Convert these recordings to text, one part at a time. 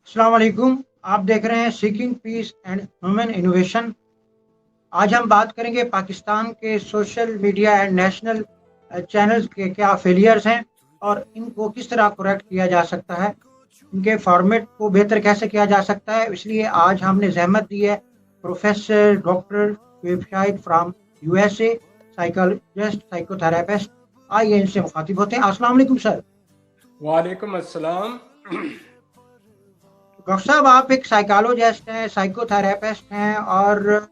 अस्सलाम वालेकुम। आप देख रहे हैं seeking peace and human innovation. आज हम बात करेंगे पाकिस्तान के social media and national channels के क्या फेलियर्स हैं और इनको किस तरह करेक्ट किया जा सकता है, इनके फॉर्मेट को बेहतर कैसे किया जा सकता है। इसलिए आज हमने जहमत दी है professor doctor website from USA, psychologist, psychotherapist. आइए इनसे मुखातिब होते हैं। अस्सलाम वालेकुम सर। वालेकुम अस्सलाम। डॉक्टर साहब, आप एक साइकोलॉजिस्ट हैं, साइकोथेरापिस्ट हैं और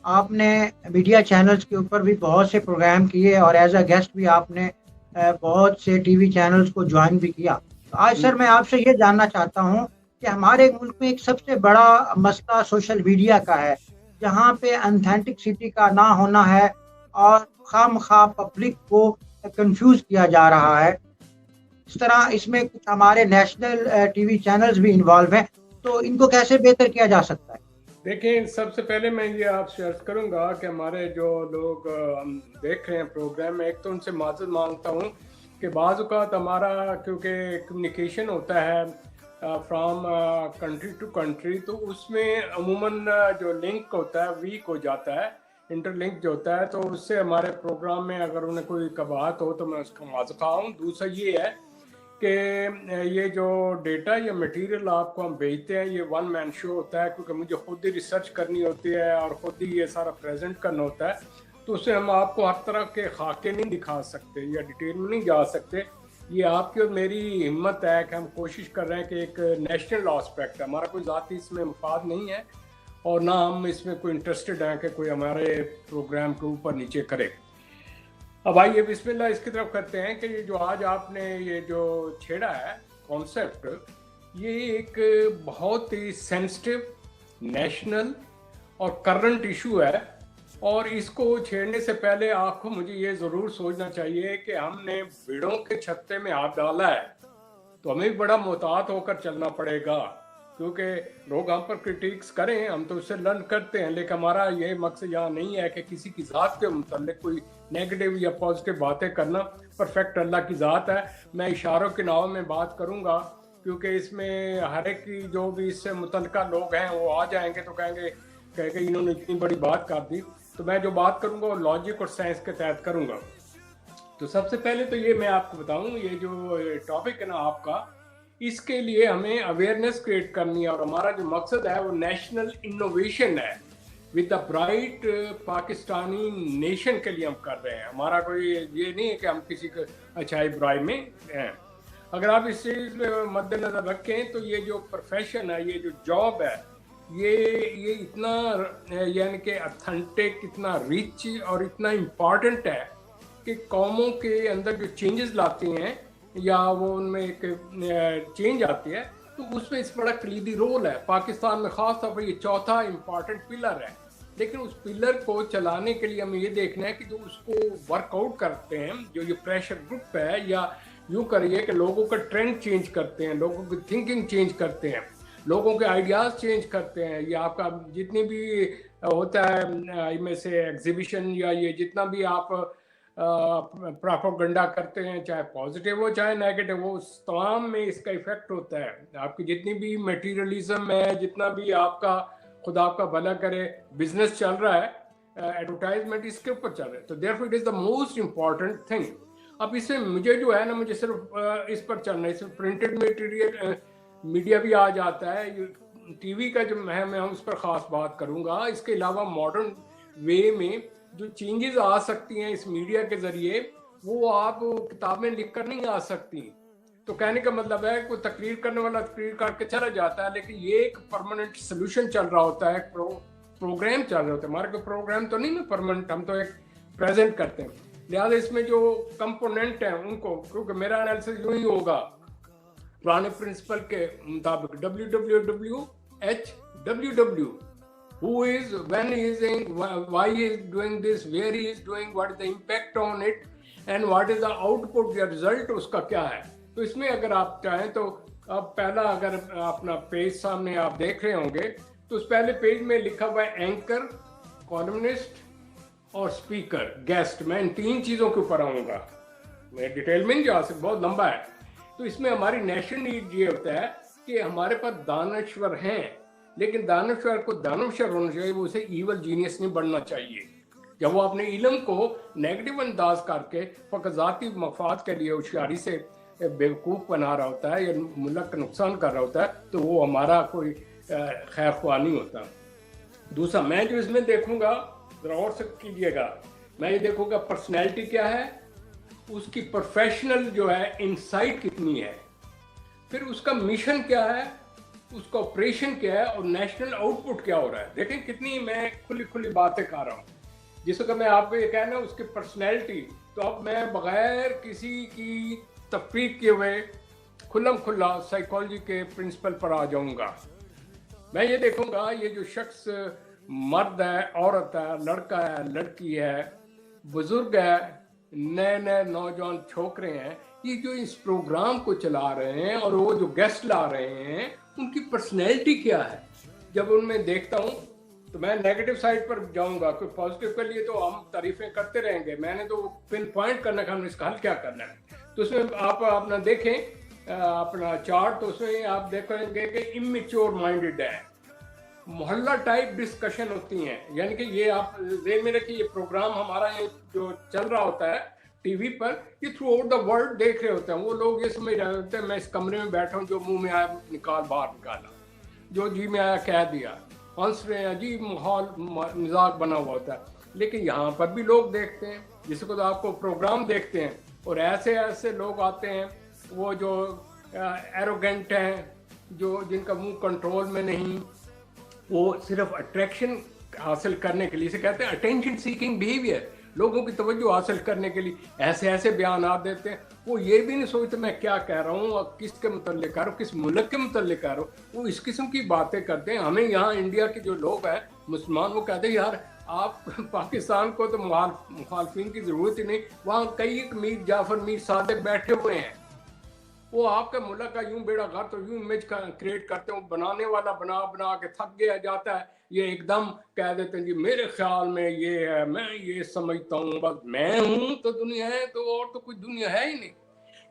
आपने मीडिया चैनल्स के ऊपर भी बहुत से प्रोग्राम किए और एज अ गेस्ट भी आपने बहुत से टीवी चैनल्स को ज्वाइन भी किया। तो आज सर मैं आपसे ये जानना चाहता हूँ कि हमारे मुल्क में एक सबसे बड़ा मसला सोशल मीडिया का है, जहाँ पे ऑथेंटिसिटी का ना होना है और खामखा पब्लिक को कंफ्यूज किया जा रहा है। इस तरह इसमें कुछ हमारे नेशनल टीवी चैनल्स भी इन्वॉल्व हैं, तो इनको कैसे बेहतर किया जा सकता है? देखिए, सबसे पहले मैं ये आपसे अर्ज करूंगा कि हमारे जो लोग हम देख रहे हैं प्रोग्राम में, एक तो उनसे माजूद मांगता हूँ कि बाज़ औक़ात हमारा क्योंकि कम्युनिकेशन होता है फ्राम कंट्री टू कंट्री, तो उसमें अमूमन जो लिंक होता है वीक हो जाता है, इंटरलिंक जो होता है, तो उससे हमारे प्रोग्राम में अगर उन्हें कोई कबाहत हो तो मैं उसका माजूद हूँ। दूसरा ये है कि ये जो डेटा या मटेरियल आपको हम भेजते हैं, ये वन मैन शो होता है, क्योंकि मुझे खुद ही रिसर्च करनी होती है और ख़ुद ही ये सारा प्रेजेंट करना होता है, तो उससे हम आपको हर तरह के खाके नहीं दिखा सकते या डिटेल में नहीं जा सकते। ये आपकी और मेरी हिम्मत है कि हम कोशिश कर रहे हैं कि एक नेशनल एस्पेक्ट है, हमारा कोई ज़ाती इसमें मफाद नहीं है और ना हम इसमें कोई इंटरेस्टेड हैं कि कोई हमारे प्रोग्राम के ऊपर नीचे करे। अब आइए बिस्मिल्लाह इसकी तरफ करते हैं कि ये जो आज आपने ये जो छेड़ा है कॉन्सेप्ट, ये एक बहुत ही सेंसिटिव, नेशनल और करंट इशू है और इसको छेड़ने से पहले आपको मुझे ये ज़रूर सोचना चाहिए कि हमने भेड़ों के छत्ते में हाथ डाला है, तो हमें भी बड़ा मोहतात होकर चलना पड़ेगा, क्योंकि लोग हम पर क्रिटिक्स करें, हम तो उससे लर्न करते हैं, लेकिन हमारा ये मकसद यहाँ नहीं है कि किसी की ज़ात के मुतल्लिक कोई नेगेटिव या पॉजिटिव बातें करना। परफेक्ट अल्लाह की ज़ात है। मैं इशारों के नाव में बात करूँगा, क्योंकि इसमें हर एक की जो भी इससे मुतल्लिका लोग हैं वो आ जाएंगे तो कहेंगे इन्होंने इतनी बड़ी बात कर दी। तो मैं जो बात करूँगा वो लॉजिक और साइंस के तहत करूँगा। तो सबसे पहले तो ये मैं आपको बताऊँ, ये जो टॉपिक है ना आपका, इसके लिए हमें अवेयरनेस क्रिएट करनी है और हमारा जो मकसद है वो नेशनल इनोवेशन है with the bright Pakistani nation के लिए हम कर रहे हैं। हमारा कोई ये नहीं है कि हम किसी को अच्छाई बुराई में हैं। अगर आप इस चीज़ में मद्देनजर रखें तो ये जो प्रोफेशन है, ये जो जॉब है, ये इतना यानी कि ऑथेंटिक, इतना रिच और इतना इम्पॉर्टेंट है कि कौमों के अंदर जो चेंजेस लाती हैं या वो उनमें एक चेंज आती है, तो उसमें इस बड़ा कलीदी रोल है। पाकिस्तान में ख़ास तौर पर ये चौथा इम्पॉर्टेंट पिलर है, लेकिन उस पिलर को चलाने के लिए हमें ये देखना है कि जो उसको वर्कआउट करते हैं, जो ये प्रेशर ग्रुप है, या यूँ करिए कि लोगों का ट्रेंड चेंज करते हैं, लोगों की थिंकिंग चेंज करते हैं, लोगों के आइडियाज़ चेंज करते हैं, या आपका जितनी भी होता है इनमें से एग्जीबिशन या ये जितना भी आप प्रोपेगेंडा करते हैं, चाहे पॉजिटिव हो चाहे नेगेटिव हो, उस तमाम में इसका इफेक्ट होता है। आपकी जितनी भी मटेरियलिज्म है, जितना भी आपका खुदा आपका भला करे बिजनेस चल रहा है, एडवर्टाइजमेंट इसके ऊपर चल रहा है, तो therefore it is the most important thing. अब इसमें मुझे जो है ना, मुझे सिर्फ इस पर चलना है, इसमें प्रिंटेड मटेरियल मीडिया भी आ जाता है, टीवी का जो मैं उस पर ख़ास बात करूँगा। इसके अलावा मॉडर्न वे में जो चेंजेस आ सकती हैं इस मीडिया के ज़रिए, वो आप किताबें लिख कर नहीं आ सकती। तो कहने का मतलब है कोई तकरीर करने वाला तकरीर करके चला जाता है, लेकिन ये एक परमानेंट सोल्यूशन चल रहा होता है, प्रोग्राम चल रहे होते हैं। हमारे कोई प्रोग्राम तो नहीं ना परमानेंट, हम तो एक प्रेजेंट करते हैं। लिहाजा इसमें जो कंपोनेंट हैं उनको, क्योंकि मेरा एनालिसिस यूँ ही होगा पुराने प्रिंसिपल के मुताबिक, WWWHWW, who is, when he is doing, why he is doing this, where he is doing, what is the impact on it, and what is the output, the result उसका क्या है। तो इसमें अगर आप चाहें तो अब पहला, अगर अपना पेज सामने आप देख रहे होंगे, तो उस पहले पेज में लिखा हुआ है एंकर, कॉलमनिस्ट और स्पीकर, गेस्ट। मैं इन तीन चीज़ों के ऊपर आऊँगा, मैं डिटेल में नहीं जा सकता, बहुत लंबा है। तो इसमें हमारी नेशनल नीड ये होता है कि हमारे पास दानश्वर हैं, लेकिन दानश्वर को दानश्वर होना चाहिए, वो उसे ईवल जीनियस नहीं बनना चाहिए। जब वो अपने इल्म को नेगेटिव अंदाज करके फ़कत ज़ाती मफाद के लिए होशियारी से बेवकूफ़ बना रहा होता है या मुल्क का नुकसान कर रहा होता है, तो वो हमारा कोई खैर ख्वाह नहीं होता। दूसरा, मैं जो इसमें देखूंगा, ज़रा और से कीजिएगा, मैं ये देखूंगा पर्सनैलिटी क्या है, उसकी प्रोफेशनल जो है इनसाइट कितनी है, फिर उसका मिशन क्या है, उसका ऑपरेशन क्या है, और नेशनल आउटपुट क्या हो रहा है। देखें कितनी मैं खुली खुली बातें कर रहा हूँ। जिस वक्त मैं आपको ये कहना उसकी पर्सनैलिटी, तो अब मैं बगैर किसी की तफरीक किए हुए खुल्लम खुल्ला साइकोलॉजी के प्रिंसिपल पर आ जाऊंगा। मैं ये देखूंगा ये जो शख्स मर्द है, औरत है, लड़का है, लड़की है, बुजुर्ग है, नए नए नौजवान छोकरे हैं, ये जो इस प्रोग्राम को चला रहे हैं और वो जो गेस्ट ला रहे हैं, उनकी पर्सनैलिटी क्या है। जब उनमें देखता हूँ तो मैं नेगेटिव साइड पर जाऊंगा, कोई पॉजिटिव के लिए तो हम तारीफें करते रहेंगे, मैंने तो पिन पॉइंट करना है हमने इसका हल क्या करना है। तो उसमें आप अपना देखें अपना चार्ट, तो उसमें आप देखेंगे कि इमेच्योर माइंडेड है, मोहल्ला टाइप डिस्कशन होती हैं। यानी कि ये आप जेहन में रखिए, ये प्रोग्राम हमारा ये जो चल रहा होता है टीवी पर, ये थ्रू आउट द वर्ल्ड देख रहे होते हैं। वो लोग ये समझ रहे होते हैं मैं इस कमरे में बैठा हूँ, जो मुंह में आया निकाल बाहर निकाला, जो जी में आया कह दिया, हंस रहे हैं, अजीब माहौल मजाक बना हुआ होता है। लेकिन यहाँ पर भी लोग देखते हैं, जिसको तो आपको प्रोग्राम देखते हैं, और ऐसे ऐसे लोग आते हैं वो जो एरोगेंट हैं, जो जिनका मुंह कंट्रोल में नहीं, वो सिर्फ अट्रैक्शन हासिल करने के लिए, इसे कहते हैं अटेंशन सीकिंग बिहेवियर, लोगों की तवज्जो हासिल करने के लिए ऐसे ऐसे बयान देते हैं। वो ये भी नहीं सोचते मैं क्या कह रहा हूँ और किसके मुतल्लिक कह रहा हूँ, किस मुल्क के मुतल्लिक कह रहा हूँ, वो इस किस्म की बातें करते हैं। हमें यहाँ इंडिया के जो लोग हैं मुसलमान, वो कहते हैं यार आप पाकिस्तान को तो मुखालफिन की ज़रूरत ही नहीं, वहाँ कई मीर जाफर मीर सादिक बैठे हुए हैं, वो आपके मुल्क का यूं बेड़ा गर्क तो यूं इमेज क्रिएट करते हैं। बनाने वाला बना बना के थक गया जाता है, ये एकदम कह देते हैं जी मेरे ख्याल में ये है, मैं ये समझता हूँ, बस मैं हूँ तो दुनिया है, तो और तो कोई दुनिया है ही नहीं।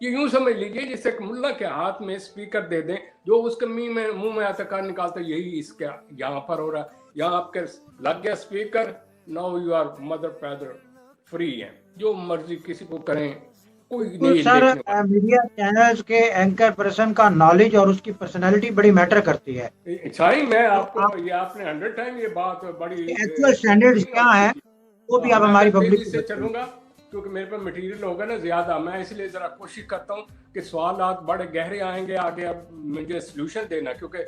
ये यूं समझ लीजिए जैसे एक मुल्ला के हाथ में स्पीकर दे दें, जो उसके मुंह में आता निकालता, यही इसके यहाँ पर हो रहा है, यहाँ आपके लग गया speaker, now you are mother father free है, जो मर्जी किसी को करें, कोई नहीं। सर मीडिया चैनल्स के एंकर पर्सन का नॉलेज और उसकी पर्सनालिटी बड़ी मैटर करती है। सही, मैं आपको ये आपने 100 टाइम ये बात बड़ी एक्चुअल स्टैंडर्ड्स क्या है वो भी आप हमारी पब्लिक से चलूंगा, क्योंकि मेरे पास मटेरियल होगा ना ज्यादा, मैं इसलिए जरा कोशिश करता हूँ कि सवाल बड़े गहरे आएंगे आगे, अब मुझे सोल्यूशन देना, क्योंकि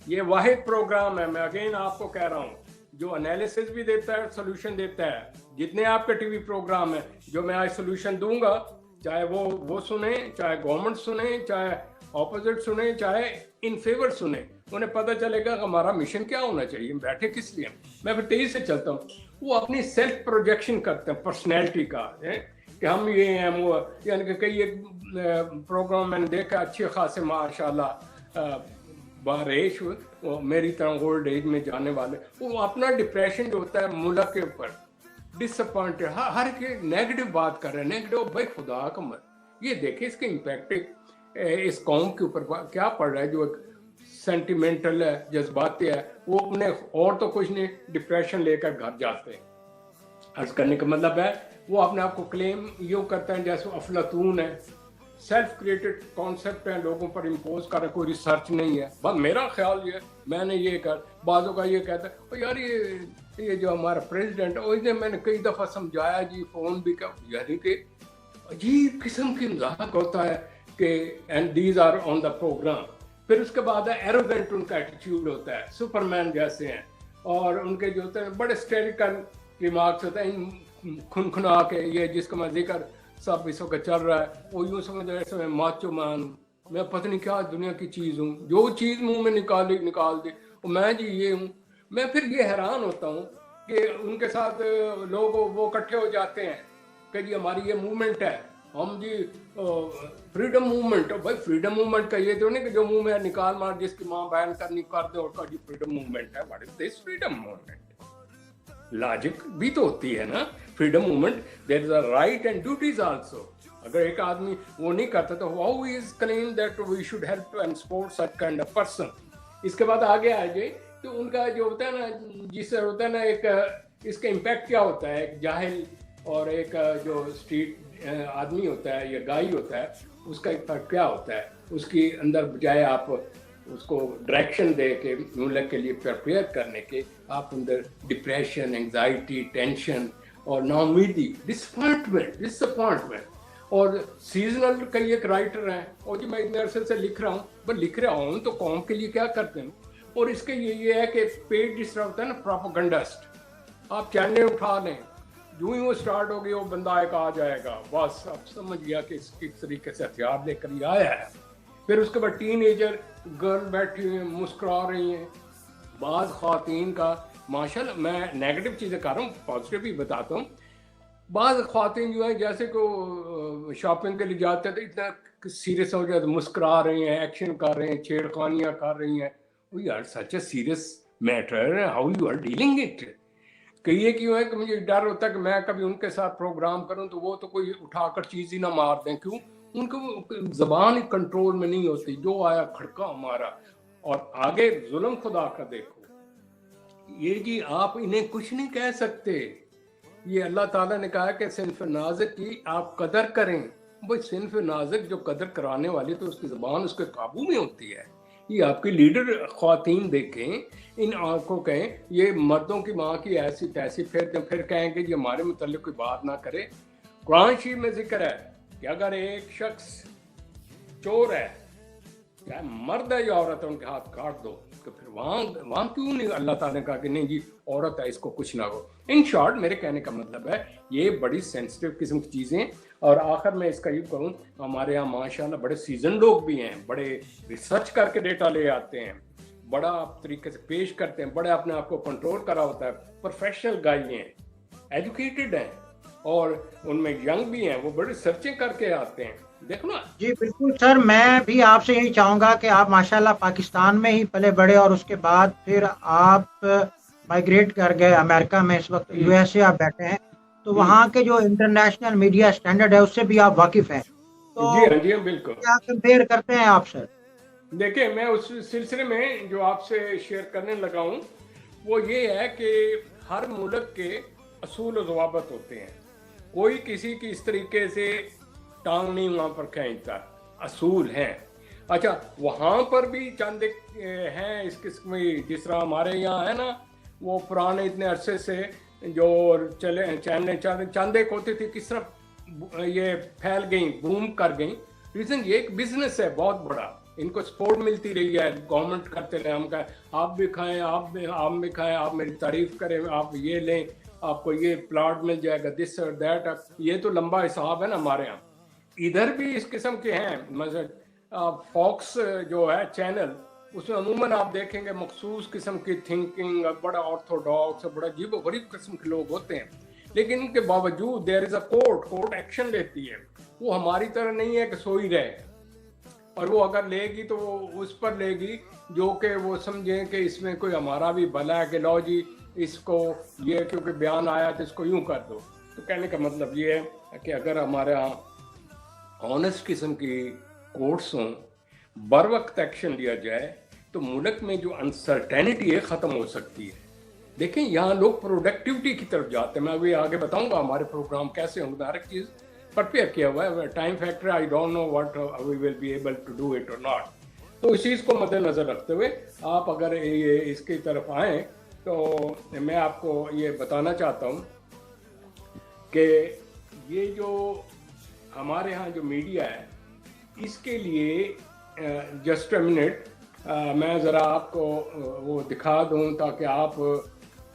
ये वाहिद प्रोग्राम है, मैं अगेन आपको कह रहा हूँ, जो एनालिसिस भी देता है, सोल्यूशन देता है। जितने आपके टीवी प्रोग्राम है, जो मैं आज सोल्यूशन दूंगा, चाहे वो सुने, चाहे गवर्नमेंट सुने, चाहे ऑपोजिट सुने, चाहे इन फेवर सुने, उन्हें पता चलेगा कि हमारा मिशन क्या होना चाहिए, बैठे किस लिए। मैं फिर तेजी से चलता हूँ। वो अपनी सेल्फ प्रोजेक्शन करते हैं पर्सनैलिटी का है कि हम ये हैं वो, यानी कि कई एक प्रोग्राम मैंने देखा अच्छे खासे माशाल्लाह बारिश, मेरी तरह ओल्ड एज में जाने वाले, वो अपना डिप्रेशन जो होता है मुल्क के ऊपर, डिसअपॉइंटेड, हर के नेगेटिव बात कर रहे हैं, नेगेटिव, भाई खुदा का मत, ये देखे इसके इम्पैक्ट इस कौम के ऊपर क्या पड़ रहा है। जो सेंटिमेंटल है, जज्बाती है, वो अपने और तो कुछ नहीं, डिप्रेशन लेकर घर जाते हैं। अर्ज करने का मतलब है वो अपने आप को क्लेम यूँ करते हैं जैसे अफलातून है, सेल्फ क्रिएटेड कॉन्सेप्ट है, लोगों पर इम्पोज कर, कोई रिसर्च नहीं है, बस मेरा ख्याल ये, मैंने ये कर, बाजों का ये कहता है और यार ये जो हमारा प्रेसिडेंट, उसने मैंने कई दफ़ा समझाया जी, फ़ोन भी का, यानी कि अजीब किस्म की मजाक होता है कि and these are on the program. फिर उसके बाद है एरोगेंट, उनका एटीट्यूड होता है, सुपरमैन जैसे हैं, और उनके जो होते हैं बड़े स्टेरिकल रिमार्क्स होते हैं, खुनखुना के, ये जिसका मैं जिक्र सब इस वक्त चल रहा है, वो यूँ समझ रहे हैं मैं माचो मैन हूँ, मैं पता नहीं क्या दुनिया की चीज़ हूँ, जो चीज़ मुँह में निकाल दी और मैं जी ये हूँ। मैं फिर ये हैरान होता हूँ कि उनके साथ लोग वो इकट्ठे हो जाते हैं कि जी हमारी ये मूवमेंट है, हम जी फ्रीडम मूवमेंट। भाई फ्रीडम मूवमेंट का ये तो नहीं कि जो मुंह में निकाल मार जिसकी माँ बयान करनी कर दे और जी फ्रीडम मूवमेंट है। What is this freedom movement? Logic भी तो होती है ना freedom movement, there is a right and duties also. अगर एक आदमी वो नहीं करता तो how is claim that we should help and support such kind of person. इसके बाद आगे आ जाए तो उनका जो होता है ना, जिससे होता है ना एक इसका इम्पैक्ट क्या होता है, एक जाहिल और एक जो स्ट्रीट आदमी होता है या गाई होता है, उसका इम्पैक्ट क्या होता है उसकी अंदर। बजाय आप उसको डायरेक्शन दे के मुल्क के लिए प्रिपेयर करने के, आप अंदर डिप्रेशन, एंजाइटी, टेंशन और नाउमीदी, डिसअपॉइंटमेंट। और सीजनल कई एक राइटर हैं, और जी मैं इतने अरसे से लिख रहा हूँ, पर लिख रहा हूँ तो कौम के लिए क्या करते हैं। और इसके ये है कि पेड जिस तरह होता है ना प्रोपेगेंडिस्ट, आप चैनल उठा लें, जो ही वो स्टार्ट हो गई वो बंदा एक आ जाएगा, बस अब समझ गया कि किस तरीके से हथियार लेकर ये आया है। फिर उसके बाद टीनेजर गर्ल बैठी हुई हैं, मुस्कुरा रही हैं। बाज़ ख़वातीन का माशाल्लाह, मैं नेगेटिव चीज़ें कर रहा हूँ, पॉजिटिव भी बताता हूँ। बाज़ ख़वातीन जो है जैसे को शॉपिंग के लिए जाते हैं तो इतना सीरियस हो जाते, मुस्कुरा रही हैं, एक्शन कर रहे हैं, छेड़खानियाँ कर रही हैं। वो यार such a serious matter, how you are dealing it. कई ये क्यों है कि मुझे डर होता है कि मैं कभी उनके साथ प्रोग्राम करूं तो वो तो कोई उठाकर चीज़ ही ना मार दें, क्यों, उनको ज़बान ही कंट्रोल में नहीं होती, जो आया खड़का हमारा। और आगे जुल्म खुदा का देखो, ये जी आप इन्हें कुछ नहीं कह सकते। ये अल्लाह ताला ने कहा कि सिन्फ नाज़िक की आप कदर करें। भाई सिन्फ नाज़िक जो कदर कराने वाली, तो उसकी ज़बान उसके काबू में होती है। ये आपकी लीडर ख्वातीन देखें, इन आंखों कहें ये मर्दों की माँ की ऐसी तैसी, फिर कहेंगे ये हमारे मुतल्लिक कोई बात ना करे। कुरान शरीफ में जिक्र है कि अगर एक शख्स चोर है, चाहे मर्द है या औरत है, उनके हाथ काट दो, तो फिर वहाँ क्यों नहीं अल्लाह ताला ने कहा कि नहीं जी औरत है इसको कुछ ना हो। इन शॉर्ट मेरे कहने का मतलब है ये बड़ी सेंसिटिव किस्म की चीज़ें। और आखिर में इसका यूँ कहूँ, हमारे यहाँ माशाल्लाह बड़े सीजन लोग भी हैं, बड़े रिसर्च करके डेटा ले आते हैं, बड़ा तरीके से पेश करते हैं, बड़े अपने आप को कंट्रोल करा होता है, प्रोफेशनल गाई हैं, एजुकेटेड हैं, और उनमें यंग भी हैं, वो बड़ी सर्चिंग करके आते हैं। देखो ना जी बिल्कुल सर, मैं भी आपसे यही चाहूँगा कि आप माशाल्लाह पाकिस्तान में ही पले बड़े और उसके बाद फिर आप माइग्रेट कर गए अमेरिका में, इस वक्त यूएसए आप बैठे हैं, तो वहाँ के जो इंटरनेशनल मीडिया स्टैंडर्ड है उससे भी आप वाकिफ़ हैं, तो जी हाँ बिल्कुल। क्या कंपेयर करते हैं आप सर? देखिए मैं उस सिलसिले में जो आपसे शेयर करने लगा हूँ वो ये है कि हर मुल्क के असूल और ज़वाबत होते हैं, कोई किसी की इस तरीके से टांग नहीं वहाँ पर खींचता, असूल हैं। अच्छा वहाँ पर भी चंद हैं इस किस्म की, जिस तरह हमारे यहाँ है ना वो पुराने इतने अरसे से जो चले चंद एक होती थी, किस तरह ये फैल गई, बूम कर गई। रीज़न ये एक बिजनेस है बहुत बड़ा, इनको सपोर्ट मिलती रही है, गवर्नमेंट करते रहे, हम कहें आप भी खाएं, आप भी खाएं, आप मेरी तारीफ करें, आप ये लें, आपको ये प्लाट मिल जाएगा, दिस और दैट। ये तो लंबा हिसाब है ना हमारे यहाँ। इधर भी इस किस्म के हैं, मतलब फॉक्स जो है चैनल, उसमें अमूमन आप देखेंगे मखसूस किस्म की थिंकिंग, बड़ा ऑर्थोडॉक्स, बड़ा अजीब गरीब किस्म के लोग होते हैं, लेकिन इनके बावजूद there is a court action लेती है। वो हमारी तरह नहीं है कि सोई रहे, और वो अगर लेगी तो वो उस पर लेगी जो कि वो समझें कि इसमें कोई हमारा भी भला है, कि लो जी इसको ये क्योंकि बयान आया तो इसको यूं कर दो। तो कहने का मतलब ये है कि अगर हमारे यहाँ ऑनेस्ट किस्म की कोर्ट्स हों, बर वक्त एक्शन लिया जाए, तो मुल्क में जो अनसर्टेनिटी है ख़त्म हो सकती है। देखें यहाँ लोग प्रोडक्टिविटी की तरफ जाते हैं, मैं अभी आगे बताऊंगा हमारे प्रोग्राम कैसे होंगे, हर एक चीज़ प्रिपेयर किया हुआ है। Time factor I don't know what we will be able to do it और नॉट। तो इस चीज़ को मद्देनज़र रखते हुए आप अगर ये इसकी तरफ आएँ तो मैं आपको ये बताना चाहता हूँ कि ये जो हमारे यहाँ जो मीडिया है, इसके लिए जस्ट अ मिनट मैं ज़रा आपको वो दिखा दूँ ताकि आप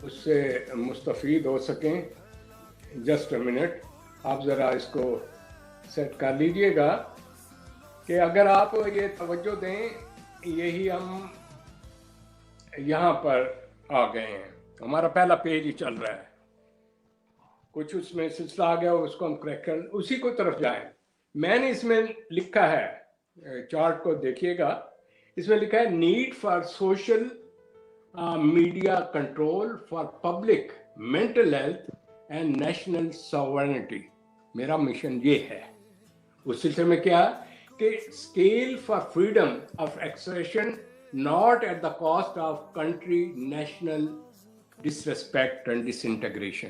उससे मुस्तफ़ीद हो सकें। जस्ट अ मिनट, आप ज़रा इसको सेट कर लीजिएगा कि अगर आप ये तवज्जो दें, यही हम यहाँ पर आ गए हैं, हमारा पहला पेज ही चल रहा है, कुछ उसमें सिलसिला आ गया, उसको हम क्रैक कर उसी को तरफ जाएं। मैंने इसमें लिखा है, चार्ट को देखिएगा, इसमें लिखा है need for social media control for public mental health and national sovereignty. मेरा मिशन ये है। उस सिलसिले में क्या कि scale for freedom of expression not at the cost of country national disrespect and disintegration.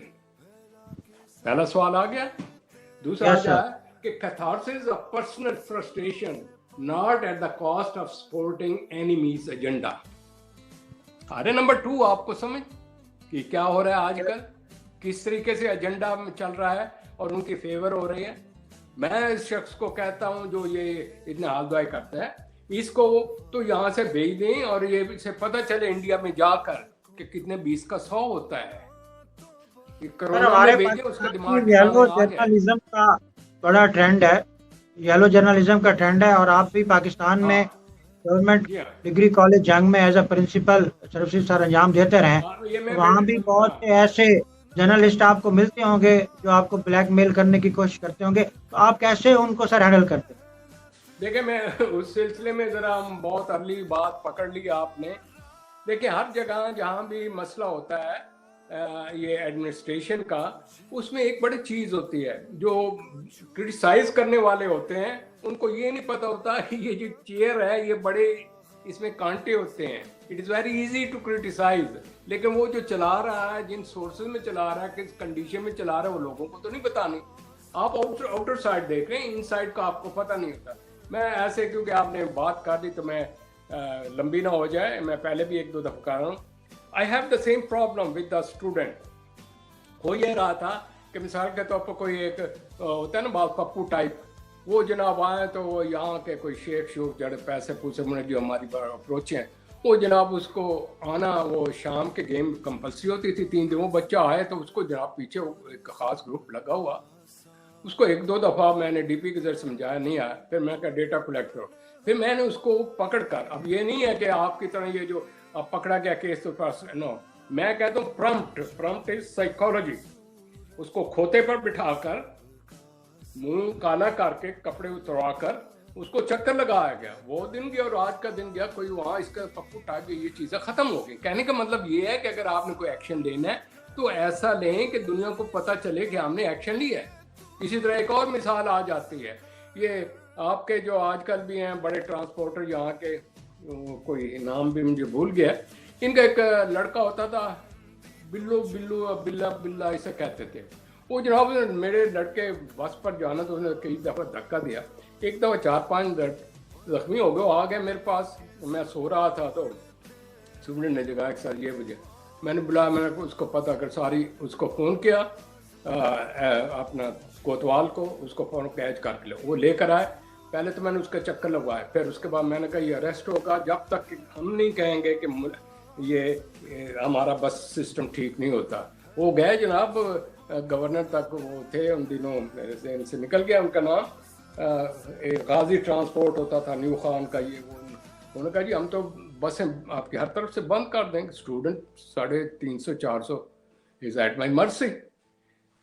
पहला सवाल आ गया। दूसरा यस क्या सर। है कि catharsis of personal frustration not at the cost of supporting enemies agenda. अरे नंबर 2 आपको समझ कि क्या हो रहा है आजकल, किस तरीके से एजेंडा में चल रहा है और उनकी फेवर हो रही है। मैं इस शख्स को कहता हूं जो ये इतने हाल दुआई करता है, इसको तो यहाँ से भेज दें और ये से पता चले इंडिया में जाकर कि कितने 20 का 100 होता है। सर कोरोना हमारे में भेजे, उसका पाकिस्तान दिमाग में येलो ठिकाने आ गया। जर्नलिज्म का बड़ा ट्रेंड है, येलो जर्नलिज्म का ट्रेंड है। और आप भी पाकिस्तान में हाँ गवर्नमेंट जी हाँ डिग्री कॉलेज जंग में एज अ प्रिंसिपल सर्विसेज सर अंजाम देते रहे, ये तो मैं वहाँ भी बहुत हाँ से ऐसे जर्नलिस्ट आपको मिलते होंगे जो आपको ब्लैकमेल करने की कोशिश करते होंगे, तो आप कैसे उनको सर हैंडल करते हैं? देखिए, मैं उस सिलसिले में जरा हम बहुत अर्ली बात पकड़ ली आपने। देखिए, हर जगह जहाँ भी मसला होता है ये एडमिनिस्ट्रेशन का, उसमें एक बड़ी चीज होती है, जो क्रिटिसाइज करने वाले होते हैं उनको ये नहीं पता होता कि ये जो चेयर है ये बड़े इसमें कांटे होते हैं। It is very easy to criticise, लेकिन वो जो चला रहा है, जिन सोर्सेज में चला रहा है, किस कंडीशन में चला रहा है, वो लोगों को तो नहीं बतानी। आप आउटर साइड देख रहे हैं, इन साइड का आपको पता नहीं होता। मैं ऐसे, क्योंकि आपने बात कर दी तो मैं लंबी ना हो जाए, मैं पहले भी एक दो दफा कर रहा हूँ। I have the same problem with the student. हो ये रहा था कि मिसाल के तौर पर कोई एक होता है ना बाल पप्पू टाइप, वो जनाब आए तो वो यहाँ के कोई शेख शूख जड़े पैसे पूछे मुझे जो हमारी अप्रोच हैं, वो जनाब उसको आना, वो शाम के गेम कंपल्सरी होती थी 3 दिन। वो बच्चा आए तो उसको जनाब पीछे एक खास ग्रुप लगा हुआ, उसको 1-2 दफ़ा मैंने डीपी के जरिए समझाया, नहीं आया। फिर मैं कहा डेटा कलेक्ट करो। फिर मैंने उसको पकड़ कर, अब ये नहीं है कि आपकी तरह ये जो पकड़ा गया केस तो पास, नो, मैं कहता हूँ प्रम्प्ट इज साइकोलॉजी। उसको खोते पर बिठाकर, मुंह काला करके, कपड़े उतरवा कर उसको चक्कर लगाया गया। वो दिन गया और आज का दिन गया, कोई वहाँ इसका पप्पू उठा के ये चीज़ें ख़त्म हो गई। कहने का मतलब ये है कि अगर आपने कोई एक्शन लेना है तो ऐसा लें कि दुनिया को पता चले कि हमने एक्शन लिया है। इसी तरह एक और मिसाल आ जाती है, ये आपके जो आजकल भी हैं बड़े ट्रांसपोर्टर यहाँ के, कोई नाम भी मुझे भूल गया, इनका एक लड़का होता था, बिल्लू बिल्लू बिल्ला बिल्ला ऐसा कहते थे। वो जनाब मेरे लड़के बस पर जाना तो उसने कई दफ़ा धक्का दिया, एक दफ़ा 4-5 जख्मी हो गए। आ गए मेरे पास, मैं सो रहा था तो स्टूडेंट ने जगह सर ये मुझे, मैंने बुलाया, मैंने उसको पता कर सारी उसको फ़ोन किया अपना कोतवाल को, उसको फ़ोन कैच कर ले, वो लेकर आए। पहले तो मैंने उसका चक्कर लगवाया, फिर उसके बाद मैंने कहा ये अरेस्ट होगा जब तक हम नहीं कहेंगे कि ये हमारा बस सिस्टम ठीक नहीं होता। वो गए जनाब गवर्नर तक, वो थे उन दिनों, मेरे जहन से निकल गया उनका नाम, गाजी ट्रांसपोर्ट होता था, न्यू खान का, ये वो। उन्होंने कहा जी हम तो बसें आपकी हर तरफ से बंद कर देंगे, student 350-400 is at my mercy.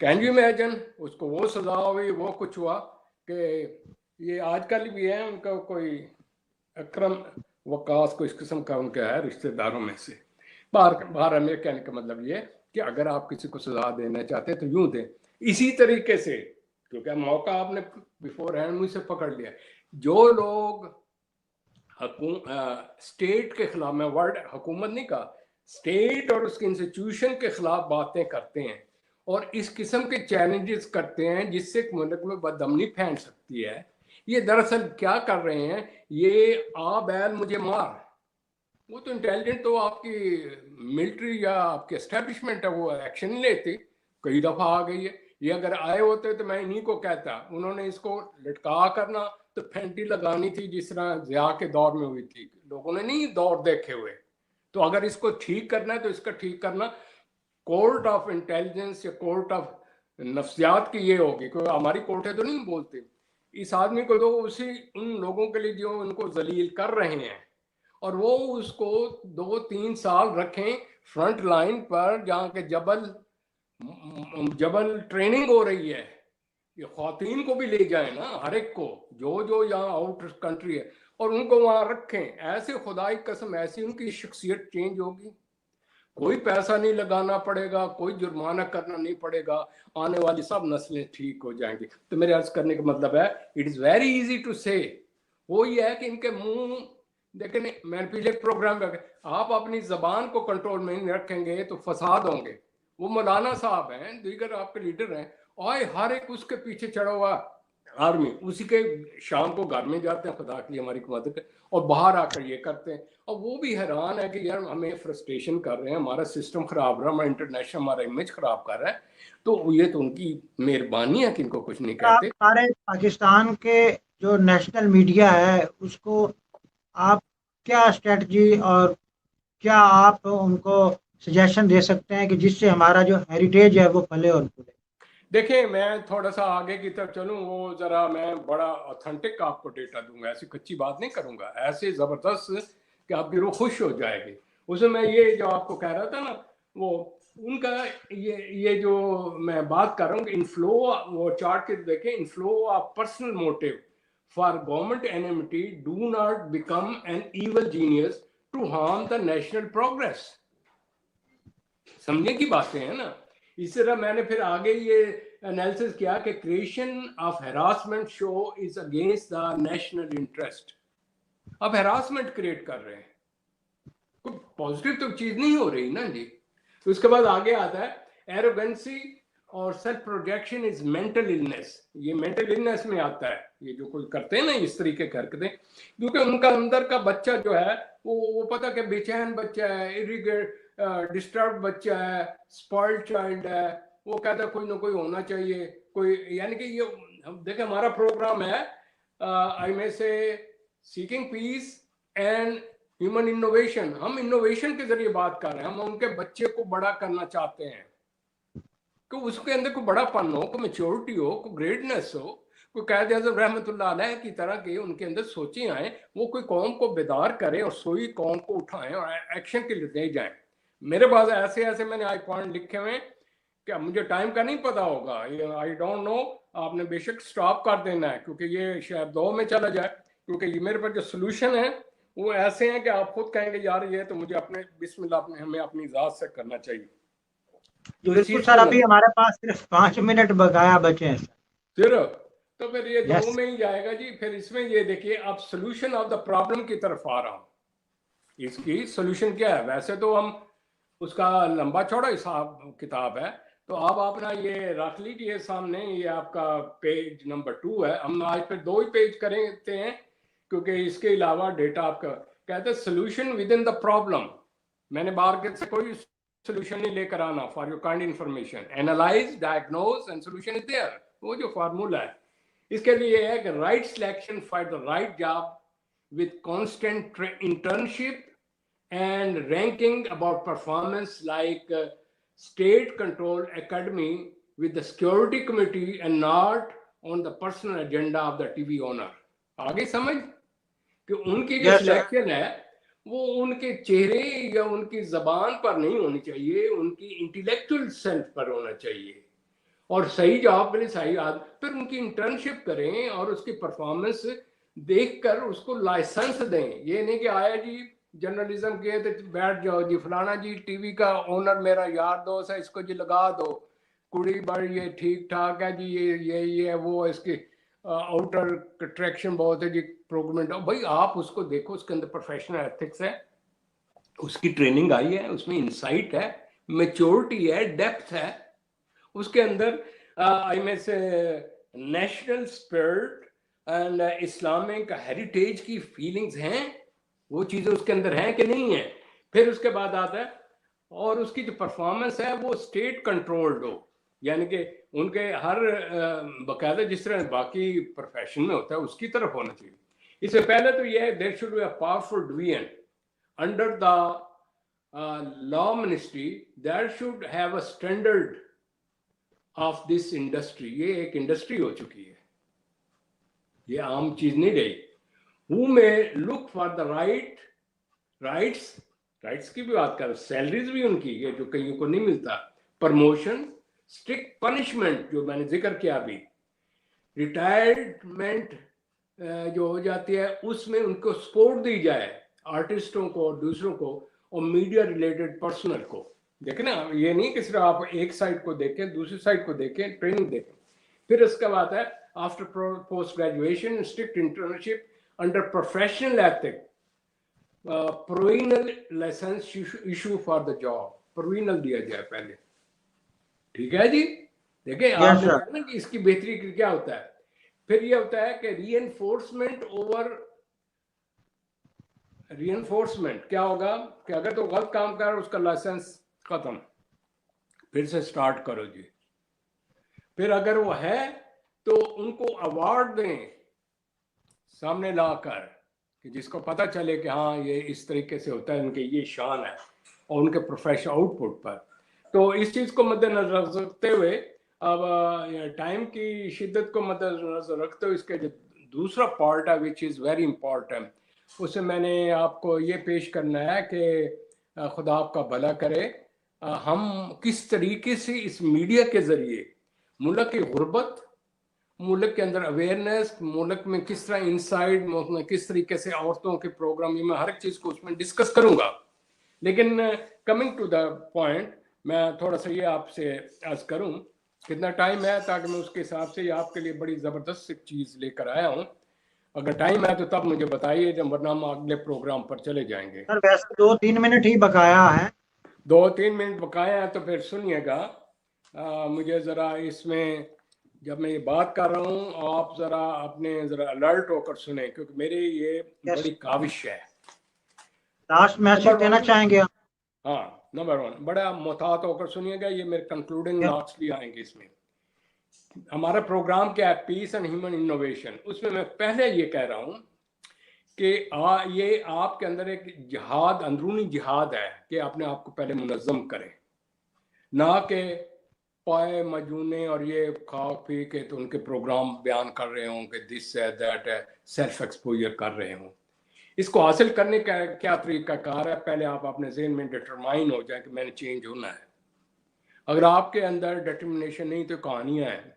Can you imagine? उसको वो सजा हुई, वो कुछ हुआ कि ये आजकल भी है उनका कोई अकरम वकास को इस किस्म का उनका है रिश्तेदारों में से। बाहर मेरे कहने का मतलब ये कि अगर आप किसी को सजा देना चाहते हैं तो यूं दें। इसी तरीके से, क्योंकि मौका आपने बिफोर हैंड मुझसे पकड़ लिया, जो लोग स्टेट के खिलाफ, मैं वर्ड हुकूमत नहीं कहा, स्टेट और उसके इंस्टीट्यूशन के खिलाफ बातें करते हैं और इस किस्म के चैलेंजेस करते हैं जिससे मुल्क में बदअमनी फैल सकती है, ये दरअसल क्या कर रहे हैं, ये आ बैल मुझे मार। वो तो इंटेलिजेंट तो आपकी मिलिट्री या आपकी एस्टेब्लिशमेंट है, वो एक्शन नहीं लेती, कई दफ़ा आ गई है। ये अगर आए होते तो मैं इन्हीं को कहता, उन्होंने इसको लटका करना तो फेंटी लगानी थी जिस तरह ज़िया के दौर में हुई थी, लोगों ने नहीं दौर देखे हुए। तो अगर इसको ठीक करना है तो इसका ठीक करना कोर्ट ऑफ इंटेलिजेंस या कोर्ट ऑफ नफ्सियात की ये होगी, क्योंकि हमारी कोर्टें तो नहीं बोलती। इस आदमी को तो उसी उन लोगों के लिए जो उनको जलील कर रहे हैं, और वो उसको 2-3 साल रखें फ्रंट लाइन पर जहाँ के जबल ट्रेनिंग हो रही है। ये ख्वातीन को भी ले जाए ना, हर एक को, जो यहाँ आउट कंट्री है, और उनको वहाँ रखें। ऐसे खुदाई कसम ऐसी उनकी शख्सियत चेंज होगी। कोई पैसा नहीं लगाना पड़ेगा, कोई जुर्माना करना नहीं पड़ेगा, आने वाली सब नस्लें ठीक हो जाएंगी। तो मेरे अर्ज करने का मतलब है, it is very easy to say. वो ये है कि इनके मुंह देखें, मैंने पिछले प्रोग्राम में, आप अपनी जबान को कंट्रोल में नहीं रखेंगे तो फसाद होंगे। वो मौलाना साहब हैं, दीगर आपके लीडर हैं, और हर एक उसके पीछे चढ़ा हुआ आर्मी, उसी के शाम को घर में जाते हैं खुदा के लिए हमारी मदद, और बाहर आकर ये करते हैं। और वो भी हैरान है कि यार हमें फ्रस्ट्रेशन कर रहे हैं, हमारा सिस्टम खराब रहा, हमारा इंटरनेशनल हमारा इमेज खराब कर रहा है। तो ये तो उनकी मेहरबानी है कि इनको कुछ नहीं आप कहते। हमारे पाकिस्तान के जो नेशनल मीडिया है उसको आप क्या स्ट्रेटजी और क्या आप उनको सजेशन दे सकते हैं कि जिससे हमारा जो हेरिटेज है वो फले और फूले? देखिए, मैं थोड़ा सा आगे की तरफ चलूँ, वो ज़रा मैं बड़ा ऑथेंटिक आपको डेटा दूंगा, ऐसी कच्ची बात नहीं करूंगा, ऐसे ज़बरदस्त कि आपकी रूह खुश हो जाएगी। उसमें मैं ये जो आपको कह रहा था ना, वो उनका ये जो मैं बात कर रहा हूँ, इनफ्लो, वो चार्ट के देखें, inflow of personal motive for government enmity do not become an evil genius to harm the national progress. समझने की बातें हैं ना। इस तरह मैंने फिर आगे ये एनालिसिस किया कि creation of harassment show is against the national interest. अब हैरासमेंट क्रिएट कर रहे हैं, कोई पॉजिटिव तो चीज नहीं हो रही ना जी। तो उसके बाद आगे आता है एरोगेंसी और self projection is mental illness. ये मेंटल इलनेस में आता है, ये जो कोई करते हैं ना इस तरीके के हरकतें, क्योंकि उनका अंदर का बच्चा जो है वो पता कि बेचैन बच्चा है, डिस्टर्ब बच्चा है, स्पॉइल्ड चाइल्ड है, वो कहता है कोई ना कोई होना चाहिए कोई। यानी कि ये हम देखें, हमारा प्रोग्राम है आई में से seeking peace and human innovation. हम इनोवेशन के जरिए बात कर रहे हैं, हम उनके बच्चे को बड़ा करना चाहते हैं कि उसके अंदर कोई बड़ापन हो, कोई मेच्योरिटी हो, कोई ग्रेटनेस हो, कोई कायद आज़म रहमतुल्लाह अलैह की तरह के उनके अंदर सोचें आए, वो कोई कौम को बेदार करें और सोई कौम को उठाएं और एक्शन के लिए दे जाएं। मेरे पास ऐसे ऐसे मैंने आई पॉइंट लिखे हुए, क्या मुझे टाइम का नहीं पता होगा, आई डोंट नो, आपने बेशक स्टॉप कर देना है क्योंकि ये शायद 2 में चला जाए, क्योंकि ये मेरे पास जो सोल्यूशन है वो ऐसे हैं कि आप खुद कहेंगे यार ये तो मुझे अपने बिस्मिल्लाह अपने हमें अपनी ज़ात से करना चाहिए। जो इस बिल्कुल चीज सर, को अभी हमारे पास सिर्फ 5 मिनट बकाया बचे हैं सर। सिर्फ, तो फिर ये 2 यस। में ही जाएगा जी। फिर इसमें ये देखिए, अब सोल्यूशन ऑफ द प्रॉब्लम की तरफ आ रहा हूं। इसकी सोल्यूशन क्या है? वैसे तो हम उसका लंबा चौड़ा हिसाब किताब है, तो आप अपना ये रख लीजिए सामने, ये आपका पेज नंबर 2 है। हम आज फिर 2 ही पेज करते हैं क्योंकि इसके अलावा डेटा आपका कहते हैं solution within the problem. मैंने बाहर से कोई सोल्यूशन नहीं लेकर आना, for your kind information. Analyse, diagnose and solution is there, वो जो फार्मूला है। इसके लिए है कि right selection for the right job with constant internship and ranking about performance like state controlled academy with the security committee and not on the personal agenda of the TV owner। आगे समझ कि उनकी जो yes sir. Selection है वो उनके चेहरे या उनकी जबान पर नहीं होनी चाहिए, उनकी इंटेलेक्चुअल सेल्फ पर होना चाहिए। और सही जॉब के लिए सही आदमी, फिर उनकी इंटर्नशिप करें और उसकी परफॉर्मेंस देखकर उसको लाइसेंस दें। ये नहीं कि आया जी जर्नलिज्म के तो बैठ जाओ जी, फलाना जी टीवी का ओनर मेरा यार दोस्त है, इसको जी लगा दो, कुड़ी बड़ी ये ठीक ठाक है जी, ये है वो, इसकी आउटर अट्रैक्शन बहुत है जी, प्रोग्राम भाई आप उसको देखो, उसके अंदर प्रोफेशनल एथिक्स है, उसकी ट्रेनिंग आई है, उसमें इंसाइट है, मेच्योरिटी है, डेप्थ है उसके अंदर। आई में से national spirit and Islamic heritage की फीलिंग्स हैं, वो चीज़ें उसके अंदर हैं कि नहीं है। फिर उसके बाद आता है, और उसकी जो परफॉर्मेंस है वो स्टेट कंट्रोल्ड हो, यानी कि उनके हर बाकायदा जिस तरह बाकी प्रोफेशन में होता है उसकी तरफ होना चाहिए। इससे पहले तो यह है there should be a powerful division under the law ministry that should have a standard of this industry. ये एक इंडस्ट्री हो चुकी है, ये आम चीज नहीं रही। हु में लुक फॉर द राइट्स की भी बात कर, सैलरीज भी उनकी, ये जो कईयों को नहीं मिलता, प्रमोशन, स्ट्रिक्ट पनिशमेंट जो मैंने जिक्र किया अभी, रिटायरमेंट जो हो जाती है उसमें उनको सपोर्ट दी जाए, आर्टिस्टों को और दूसरों को, और मीडिया रिलेटेड पर्सनल को देखें ना, ये नहीं कि सिर्फ आप एक साइड को देखें, दूसरी साइड को देखें, ट्रेनिंग देखें। फिर इसके बाद है after post graduation strict internship under professional ethic, provisional licence issue for the job, provisional दिया जाए पहले, ठीक है जी। देखिए आपने कहा ना कि इसकी बेहतरी क्या होता है। फिर ये होता है कि रीएनफोर्समेंट ओवर रीएनफोर्समेंट क्या होगा कि अगर तो गलत काम कर उसका लाइसेंस खत्म, फिर से स्टार्ट करो जी। फिर अगर वो है तो उनको अवार्ड दें सामने लाकर कि जिसको पता चले कि हाँ ये इस तरीके से होता है, इनके ये शान है और उनके प्रोफेशनल आउटपुट पर। तो इस चीज़ को मद्देनजर रखते हुए अब टाइम की शिद्दत को मद्देनजर रखते हुए इसके जो दूसरा पार्ट है विच इज़ वेरी इंपॉर्टेंट, उससे मैंने आपको ये पेश करना है कि खुदा आपका भला करे, हम किस तरीके से इस मीडिया के ज़रिए मुल्क की गुर्बत, मुल्क के अंदर अवेयरनेस, मुल्क में किस तरह इनसाइड, किस तरीके से औरतों के प्रोग्राम, मैं हर एक चीज़ को उसमें डिस्कस करूँगा। लेकिन कमिंग टू द पॉइंट, मैं थोड़ा सा ये आपसे अर्ज करूँ कितना टाइम है, ताकि मैं उसके हिसाब से आपके लिए बड़ी ज़बरदस्त चीज़ लेकर आया हूँ। अगर टाइम है तो तब मुझे बताइए, जब वरना हम अगले प्रोग्राम पर चले जाएंगे। सर वैसे 2-3 मिनट ही बकाया है। 2-3 मिनट बकाया है तो फिर सुनिएगा। मुझे ज़रा इसमें जब मैं ये बात कर रहा हूँ आप ज़रा अपने ज़रा अलर्ट होकर सुने, क्योंकि मेरी ये बड़ी काविश है। लास्ट मैसेज देना चाहेंगे आप? हाँ, नंबर 1 बड़ा मोहतात होकर सुनिएगा, ये मेरे कंक्लूडिंग नोट्स भी आएंगे इसमें। हमारा प्रोग्राम क्या है, पीस एंड ह्यूमन इनोवेशन। उसमें मैं पहले ये कह रहा हूँ कि ये आपके अंदर एक जिहाद, अंदरूनी जिहाद है कि अपने आप को पहले मुनज़्ज़म करें, ना कि पाए मजूने और ये खा पी के तो उनके प्रोग्राम बयान कर रहे हों कि दिस है दैट है, सेल्फ एक्सपोजर कर रहे हों। इसको हासिल करने का क्या तरीका कार है, पहले आप अपने ज़हन में डिटरमाइन हो जाए कि मैंने चेंज होना है। अगर आपके अंदर डिटर्मिनेशन नहीं तो कहानियाँ हैं,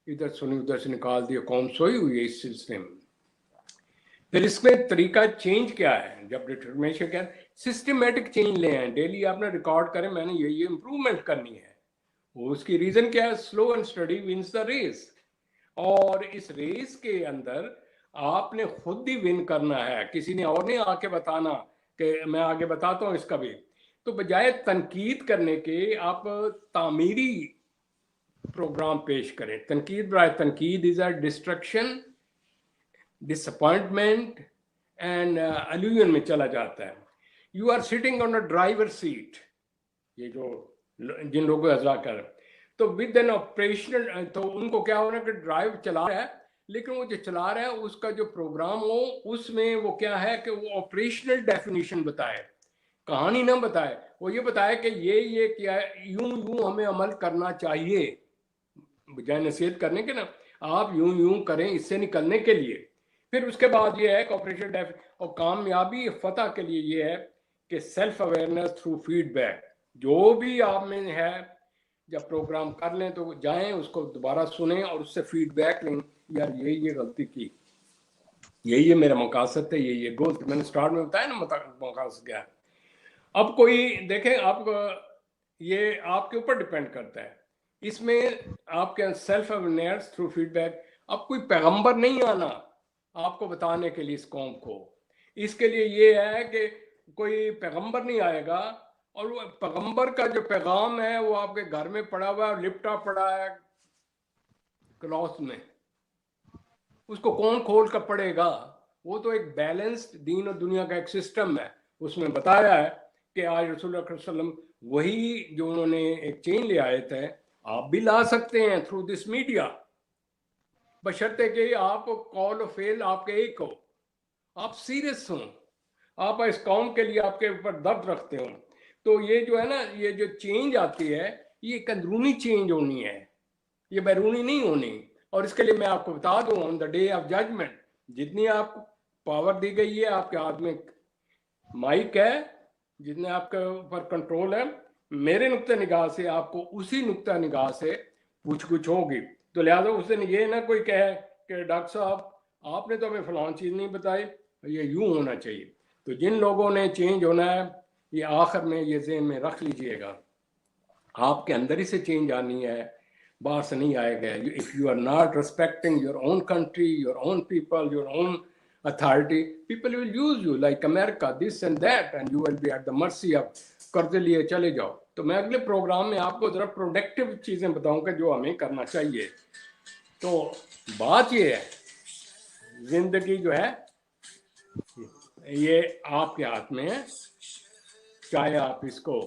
इधर सुनी उधर से निकाल दिया, कौन सोई हुई है इस सिलसिले में। फिर इसमें तरीका चेंज क्या है, जब डिटर्मिनेशन क्या है, सिस्टमेटिक चेंज ले आए, डेली आपने रिकॉर्ड करें मैंने ये इम्प्रूवमेंट करनी है। उसकी रीजन क्या है, slow and steady wins the race. और इस रेस के अंदर आपने खुद ही विन करना है, किसी ने और नहीं आके बताना कि मैं आगे बताता हूँ इसका भी। तो बजाय तनकीद करने के आप तामीरी प्रोग्राम पेश करें। तनकीद बराए तनकीद is a destruction, disappointment and illusion में चला जाता है। You are sitting on a driver seat, ये जो जिन लोगों हजरा कर, तो विद एन ऑपरेशनल, तो उनको क्या हो रहा है कि ड्राइव चला रहा है, लेकिन वो जो चला रहा है उसका जो प्रोग्राम हो उसमें वो क्या है कि वो ऑपरेशनल डेफिनेशन बताए, कहानी ना बताए। वो ये बताए कि ये क्या है, यूं यूं हमें अमल करना चाहिए, बजाय नसीहत करने के ना आप यूं यूं करें इससे निकलने के लिए। फिर उसके बाद ये है कि ऑपरेशन और कामयाबी फतह के लिए ये है कि सेल्फ अवेयरनेस थ्रू फीडबैक। जो भी आप में है, जब प्रोग्राम कर लें तो जाएं उसको दोबारा सुनें और उससे फीडबैक लें, यार ये गलती की, ये मेरा मकासद है, ये गोल मैंने स्टार्ट में बताया ना मकासद क्या है। अब कोई देखें, आप ये आपके ऊपर डिपेंड करता है, इसमें आपके सेल्फ अवेयरनेस थ्रू फीडबैक। अब कोई पैगंबर नहीं आना आपको बताने के लिए इस कौम को, इसके लिए ये है कि कोई पैगंबर नहीं आएगा, और वो पैगंबर का जो पैगाम है वो आपके घर में पड़ा हुआ है, लिपटा पड़ा है क्लॉथ में, उसको कौन खोल कर पड़ेगा। वो तो एक बैलेंस्ड दीन और दुनिया का एक सिस्टम है, उसमें बताया है कि आज रसूलुल्लाह सल्लल्लाहु अलैहि वसल्लम वही जो उन्होंने एक चेंज ले आए थे, आप भी ला सकते हैं थ्रू दिस मीडिया, बशर्ते कि आप कॉल और फेल आपके एक हो, आप सीरियस हो, आप इस कौम के लिए आपके ऊपर दर्द रखते हो। तो ये जो है ना, ये जो चेंज आती है ये एक अंदरूनी चेंज होनी है, ये बैरूनी नहीं होनी। और इसके लिए मैं आपको बता दूं, on the day of judgment जितनी आपको पावर दी गई है, आपके हाथ में माइक है, जितने आपके ऊपर कंट्रोल है, मेरे नुक्ते निगाह से आपको उसी नुक्ता निगाह से पूछ कुछ होगी। तो लिहाजा उस दिन ये ना कोई कहे कि डॉक्टर साहब आपने तो हमें फलां चीज़ नहीं बताई, ये यूं होना चाहिए। तो जिन लोगों ने चेंज होना है ये आखिर में ये ज़हन में रख लीजिएगा, आपके अंदर ही से चेंज आनी है, बाहर से नहीं आएगा। If you are not respecting your own country, your own people, your own authority, people will use you like America, this and that, and you will be at the mercy of, कर्जे लिए चले जाओ। तो मैं अगले programme में आपको जरा प्रोडक्टिव चीजें बताऊंगा जो हमें करना चाहिए। तो बात ये है, जिंदगी जो है ये आपके हाथ में है, चाहे आप इसको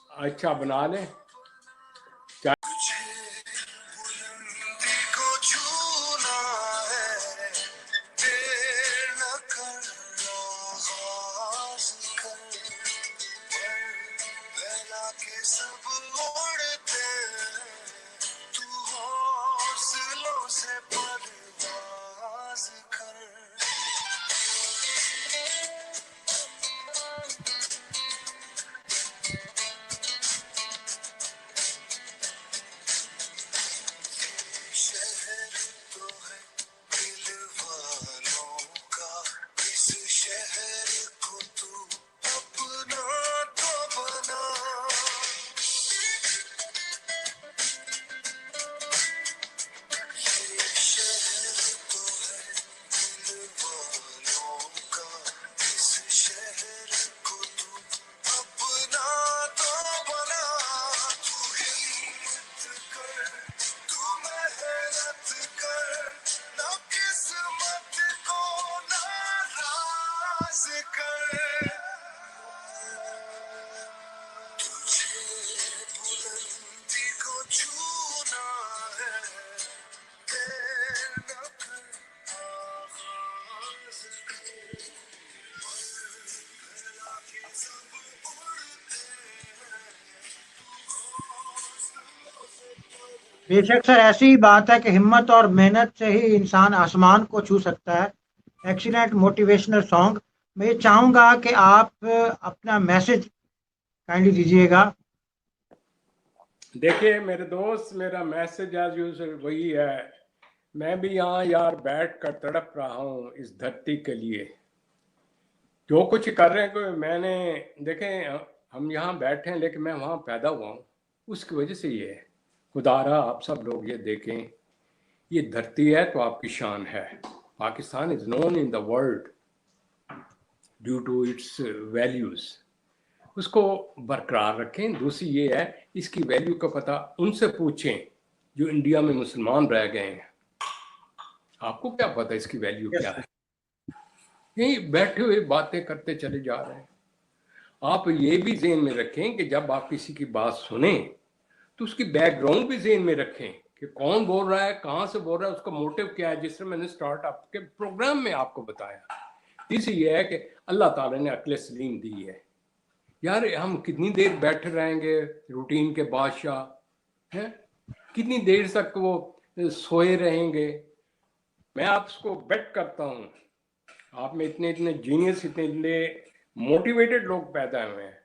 अच्छा बना लें, बेशक सर, ऐसी ही बात है कि हिम्मत और मेहनत से ही इंसान आसमान को छू सकता है। Excellent motivational song. मैं ये चाहूँगा कि आप अपना मैसेज काइंडली दीजिएगा। देखिए मेरे दोस्त, मेरा मैसेज एज यूजुअल वही है, मैं भी यहाँ यार बैठ कर तड़प रहा हूँ इस धरती के लिए। जो कुछ कर रहे हैं कोई, मैंने देखें हम यहाँ बैठे हैं लेकिन मैं वहाँ पैदा हुआ हूँ, उसकी वजह से ये है। खुदारा आप सब लोग ये देखें, ये धरती है तो आपकी शान है। Pakistan is known in the world due to its values, उसको बरकरार रखें। दूसरी ये है, इसकी वैल्यू का पता उनसे पूछें जो इंडिया में मुसलमान रह गए हैं। आपको क्या पता इसकी वैल्यू क्या है? यही बैठे हुए बातें करते चले जा रहे हैं। आप ये भी ज़हन में रखें कि जब आप किसी की बात सुने तो उसकी बैकग्राउंड भी ज़हन में रखें कि कौन बोल रहा है, कहाँ से बोल रहा है, उसका मोटिव क्या है। जिस तरह मैंने स्टार्ट आपके प्रोग्राम में आपको बताया, तीसरी ये है कि अल्लाह ताला ने अक्ल सलीम दी है। यार हम कितनी देर बैठे रहेंगे रूटीन के बादशाह हैं, कितनी देर तक वो सोए रहेंगे। मैं आपको बेट करता हूँ, आप में इतने इतने जीनियस, इतने मोटिवेटेड लोग पैदा हुए हैं,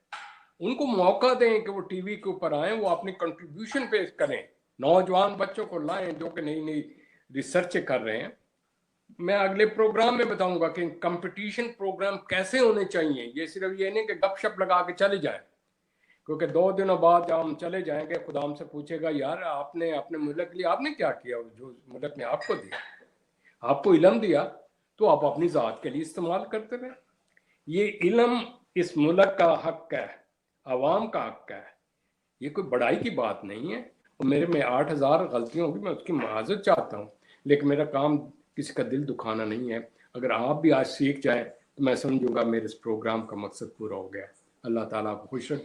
उनको मौका दें कि वो टीवी के ऊपर आए, वो अपनी कंट्रीब्यूशन पेश करें, नौजवान बच्चों को लाएं जो कि नई नई रिसर्च कर रहे हैं। मैं अगले प्रोग्राम में बताऊंगा कि कंपटीशन प्रोग्राम कैसे होने चाहिए। ये सिर्फ ये नहीं कि गपशप लगा के चले जाएं, क्योंकि 2 दिनों बाद जब हम चले जाएंगे खुदा हमसे पूछेगा, यार आपने अपने मुल्क के लिए आपने क्या किया, जो मुल्क ने आपको दिया, आपको इल्म दिया तो आप अपनी ज़ात के लिए इस्तेमाल करते रहे। ये इल्म इस मुल्क का हक है, अवाम का हक है, ये कोई बड़ाई की बात नहीं है। और मेरे में 8000 गलतियाँ होगी, मैं उसकी माजरत चाहता हूँ, लेकिन मेरा काम किसी का दिल दुखाना नहीं है। अगर आप भी आज सीख जाएं तो मैं समझूंगा मेरे इस प्रोग्राम का मकसद पूरा हो गया। अल्लाह ताला आपको खुश रखे।